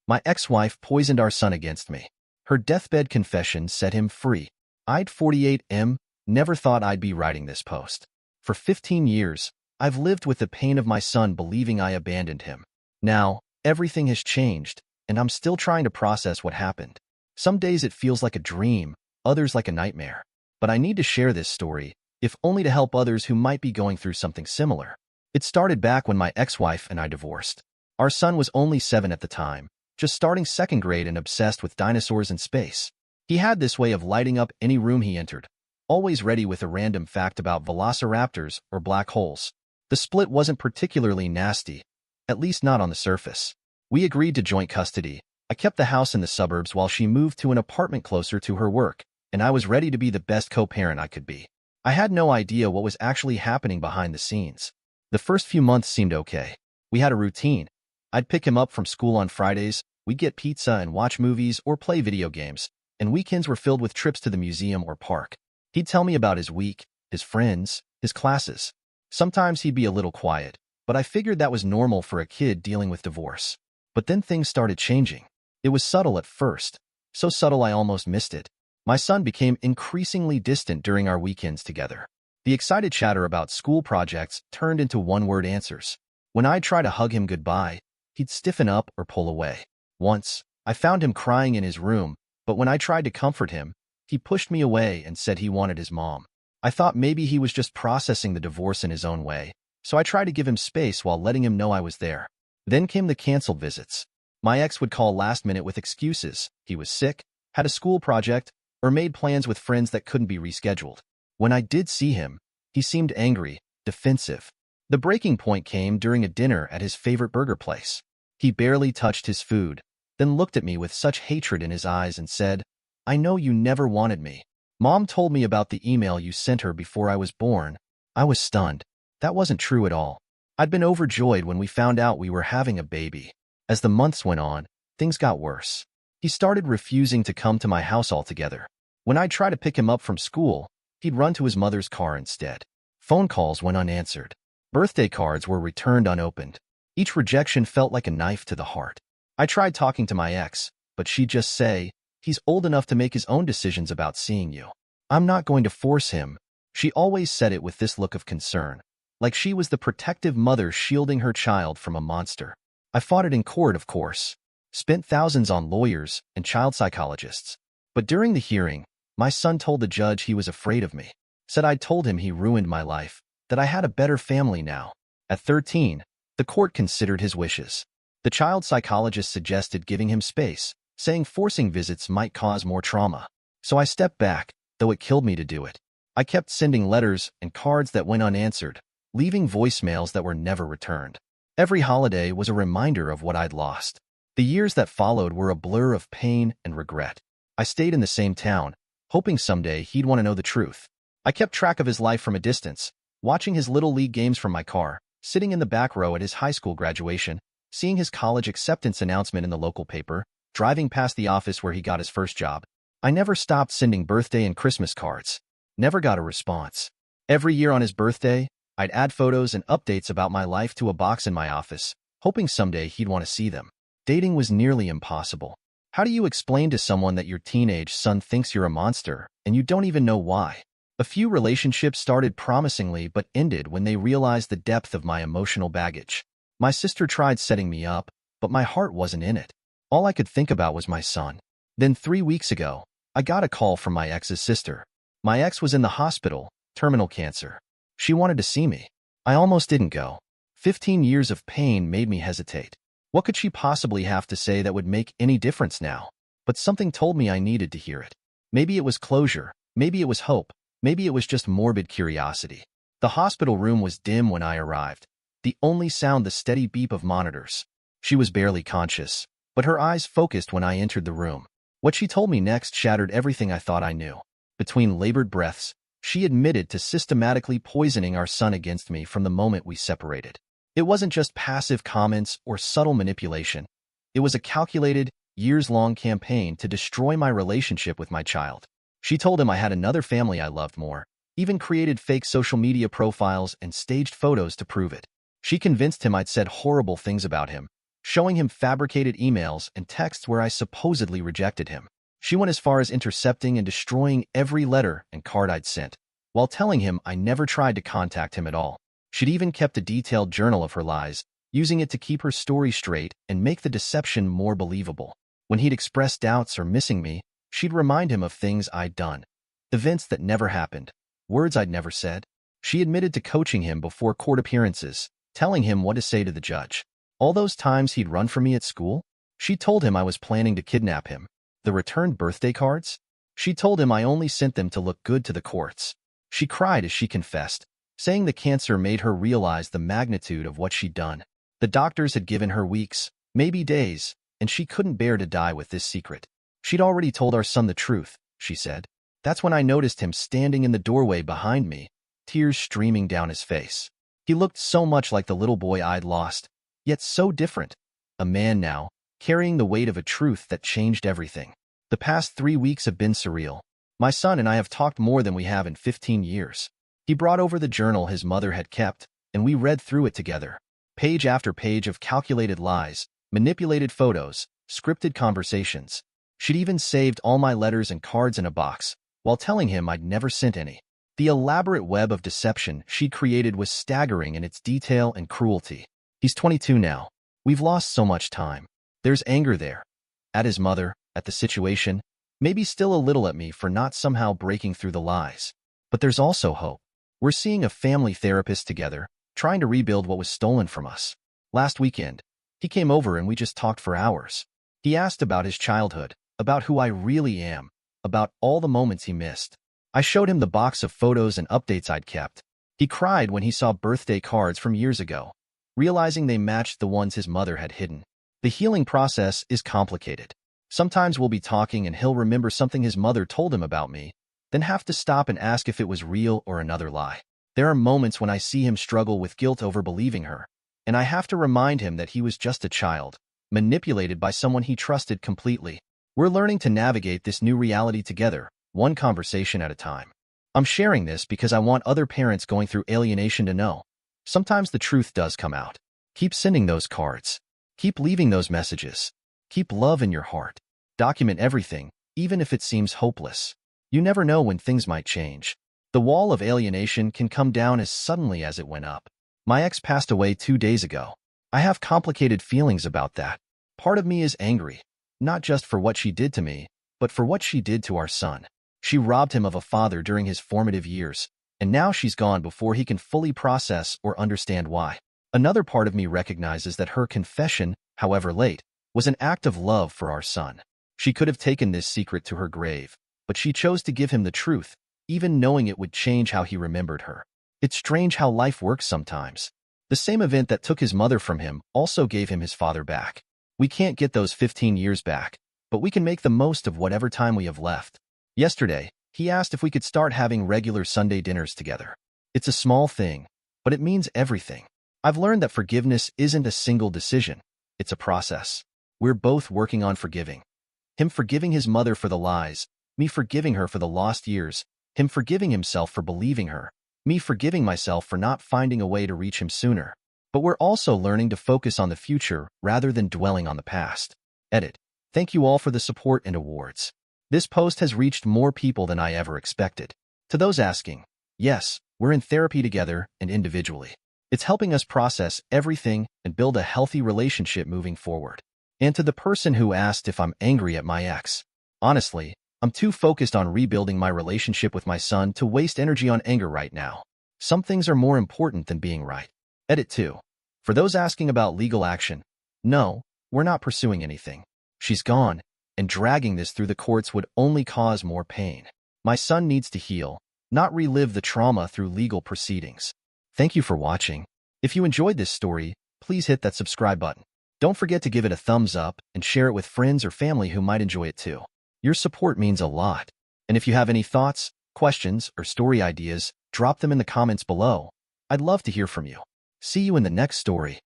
My ex-wife poisoned our son against me. Her deathbed confession set him free. I'd 48M, never thought I'd be writing this post. For 15 years, I've lived with the pain of my son believing I abandoned him. Now, everything has changed, and I'm still trying to process what happened. Some days it feels like a dream, others like a nightmare. But I need to share this story, if only to help others who might be going through something similar. It started back when my ex-wife and I divorced. Our son was only 7 at the time, just starting 2nd grade and obsessed with dinosaurs and space. He had this way of lighting up any room he entered, always ready with a random fact about velociraptors or black holes. The split wasn't particularly nasty, at least not on the surface. We agreed to joint custody. I kept the house in the suburbs while she moved to an apartment closer to her work, and I was ready to be the best co-parent I could be. I had no idea what was actually happening behind the scenes. The first few months seemed okay. We had a routine. I'd pick him up from school on Fridays, we'd get pizza and watch movies or play video games, and weekends were filled with trips to the museum or park. He'd tell me about his week, his friends, his classes. Sometimes he'd be a little quiet, but I figured that was normal for a kid dealing with divorce. But then things started changing. It was subtle at first, so subtle I almost missed it. My son became increasingly distant during our weekends together. The excited chatter about school projects turned into one-word answers. When I'd try to hug him goodbye, he'd stiffen up or pull away. Once, I found him crying in his room, but when I tried to comfort him, he pushed me away and said he wanted his mom. I thought maybe he was just processing the divorce in his own way, so I tried to give him space while letting him know I was there. Then came the canceled visits. My ex would call last minute with excuses. He was sick, had a school project, or made plans with friends that couldn't be rescheduled. When I did see him, he seemed angry, defensive. The breaking point came during a dinner at his favorite burger place. He barely touched his food, then looked at me with such hatred in his eyes and said, "I know you never wanted me. Mom told me about the email you sent her before I was born." I was stunned. That wasn't true at all. I'd been overjoyed when we found out we were having a baby. As the months went on, things got worse. He started refusing to come to my house altogether. When I'd try to pick him up from school, he'd run to his mother's car instead. Phone calls went unanswered. Birthday cards were returned unopened. Each rejection felt like a knife to the heart. I tried talking to my ex, but she'd just say, "He's old enough to make his own decisions about seeing you. I'm not going to force him." She always said it with this look of concern, like she was the protective mother shielding her child from a monster. I fought it in court, of course. Spent thousands on lawyers and child psychologists. But during the hearing, my son told the judge he was afraid of me. Said I'd told him he ruined my life, that I had a better family now. At 13, the court considered his wishes. The child psychologist suggested giving him space, saying forcing visits might cause more trauma. So I stepped back, though it killed me to do it. I kept sending letters and cards that went unanswered, leaving voicemails that were never returned. Every holiday was a reminder of what I'd lost. The years that followed were a blur of pain and regret. I stayed in the same town, hoping someday he'd want to know the truth. I kept track of his life from a distance, watching his little league games from my car, sitting in the back row at his high school graduation, seeing his college acceptance announcement in the local paper, driving past the office where he got his first job. I never stopped sending birthday and Christmas cards. Never got a response. Every year on his birthday, I'd add photos and updates about my life to a box in my office, hoping someday he'd want to see them. Dating was nearly impossible. How do you explain to someone that your teenage son thinks you're a monster, and you don't even know why? A few relationships started promisingly but ended when they realized the depth of my emotional baggage. My sister tried setting me up, but my heart wasn't in it. All I could think about was my son. Then 3 weeks ago, I got a call from my ex's sister. My ex was in the hospital, terminal cancer. She wanted to see me. I almost didn't go. 15 years of pain made me hesitate. What could she possibly have to say that would make any difference now? But something told me I needed to hear it. Maybe it was closure, maybe it was hope, maybe it was just morbid curiosity. The hospital room was dim when I arrived. The only sound the steady beep of monitors. She was barely conscious, but her eyes focused when I entered the room. What she told me next shattered everything I thought I knew. Between labored breaths, she admitted to systematically poisoning our son against me from the moment we separated. It wasn't just passive comments or subtle manipulation. It was a calculated, years-long campaign to destroy my relationship with my child. She told him I had another family I loved more, even created fake social media profiles and staged photos to prove it. She convinced him I'd said horrible things about him, showing him fabricated emails and texts where I supposedly rejected him. She went as far as intercepting and destroying every letter and card I'd sent, while telling him I never tried to contact him at all. She'd even kept a detailed journal of her lies, using it to keep her story straight and make the deception more believable. When he'd express doubts or missing me, she'd remind him of things I'd done, events that never happened, words I'd never said. She admitted to coaching him before court appearances, telling him what to say to the judge. All those times he'd run from me at school, she told him I was planning to kidnap him. The returned birthday cards? She told him I only sent them to look good to the courts. She cried as she confessed, saying the cancer made her realize the magnitude of what she'd done. The doctors had given her weeks, maybe days, and she couldn't bear to die with this secret. She'd already told our son the truth, she said. That's when I noticed him standing in the doorway behind me, tears streaming down his face. He looked so much like the little boy I'd lost, yet so different. A man now, carrying the weight of a truth that changed everything. The past 3 weeks have been surreal. My son and I have talked more than we have in 15 years. He brought over the journal his mother had kept, and we read through it together. Page after page of calculated lies, manipulated photos, scripted conversations. She'd even saved all my letters and cards in a box, while telling him I'd never sent any. The elaborate web of deception she'd created was staggering in its detail and cruelty. He's 22 now. We've lost so much time. There's anger there. At his mother, at the situation, maybe still a little at me for not somehow breaking through the lies. But there's also hope. We're seeing a family therapist together, trying to rebuild what was stolen from us. Last weekend, he came over and we just talked for hours. He asked about his childhood, about who I really am, about all the moments he missed. I showed him the box of photos and updates I'd kept. He cried when he saw birthday cards from years ago, realizing they matched the ones his mother had hidden. The healing process is complicated. Sometimes we'll be talking and he'll remember something his mother told him about me, then have to stop and ask if it was real or another lie. There are moments when I see him struggle with guilt over believing her, and I have to remind him that he was just a child, manipulated by someone he trusted completely. We're learning to navigate this new reality together, one conversation at a time. I'm sharing this because I want other parents going through alienation to know. Sometimes the truth does come out. Keep sending those cards. Keep leaving those messages. Keep love in your heart. Document everything, even if it seems hopeless. You never know when things might change. The wall of alienation can come down as suddenly as it went up. My ex passed away 2 days ago. I have complicated feelings about that. Part of me is angry, not just for what she did to me, but for what she did to our son. She robbed him of a father during his formative years, and now she's gone before he can fully process or understand why. Another part of me recognizes that her confession, however late, was an act of love for our son. She could have taken this secret to her grave, but she chose to give him the truth, even knowing it would change how he remembered her. It's strange how life works sometimes. The same event that took his mother from him also gave him his father back. We can't get those 15 years back, but we can make the most of whatever time we have left. Yesterday, he asked if we could start having regular Sunday dinners together. It's a small thing, but it means everything. I've learned that forgiveness isn't a single decision. It's a process. We're both working on forgiving. Him forgiving his mother for the lies, me forgiving her for the lost years, him forgiving himself for believing her, me forgiving myself for not finding a way to reach him sooner. But we're also learning to focus on the future rather than dwelling on the past. Edit. Thank you all for the support and awards. This post has reached more people than I ever expected. To those asking, yes, we're in therapy together and individually. It's helping us process everything and build a healthy relationship moving forward. And to the person who asked if I'm angry at my ex, honestly, I'm too focused on rebuilding my relationship with my son to waste energy on anger right now. Some things are more important than being right. Edit 2. For those asking about legal action, no, we're not pursuing anything. She's gone, and dragging this through the courts would only cause more pain. My son needs to heal, not relive the trauma through legal proceedings. Thank you for watching. If you enjoyed this story, please hit that subscribe button. Don't forget to give it a thumbs up and share it with friends or family who might enjoy it too. Your support means a lot. And if you have any thoughts, questions, or story ideas, drop them in the comments below. I'd love to hear from you. See you in the next story.